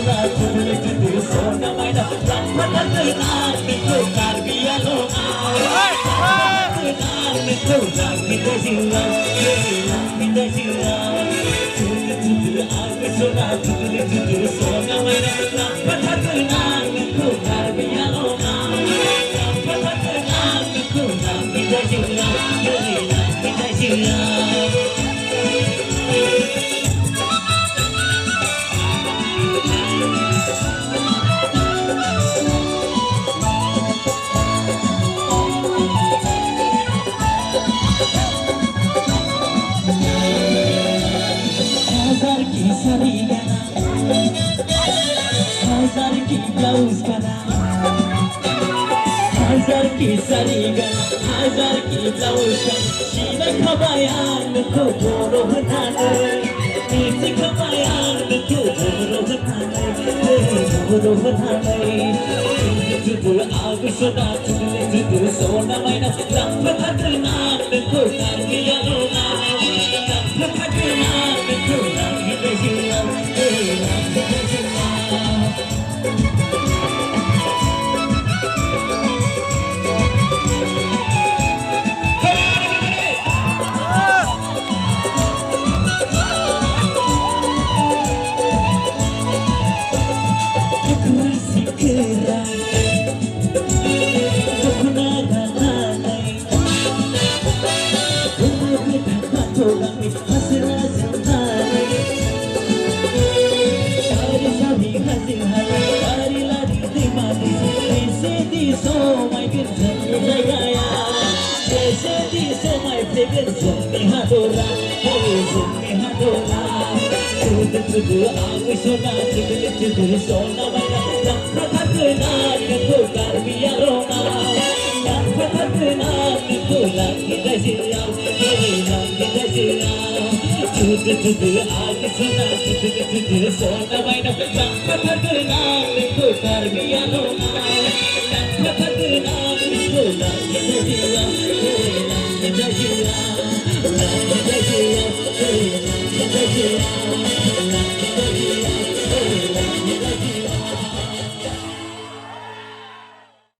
sona tudle tudu sona maina rampatna nikko karbiano nikko jangite sila jangite sila tudle tudu aage sona tudle tudu sona maina rampatna nikko karbiano rampatna nikko jangite sila jangite sila हजार की साड़ी गाना हजार की blouse गाना हजार की साड़ी गाना हजार की ब्लाउज गाना सीना खबायान को बोरो बनाने नीचे खबायान को बोरो बनाने जुदु आग सोना जुदु जुदु सोना मैना लंब खतना को करगिया लोना लंब खतना को करगिया So my goodness, so my fragrance, me hadora, me hadora. Tudu aag sona, tudu sona maina, rampatna nikko karbiya rona, rampatna nikko langita sila, langita sila. Tudu aag sona, tudu sona maina, rampatna nikko karbiya rona. Let's go,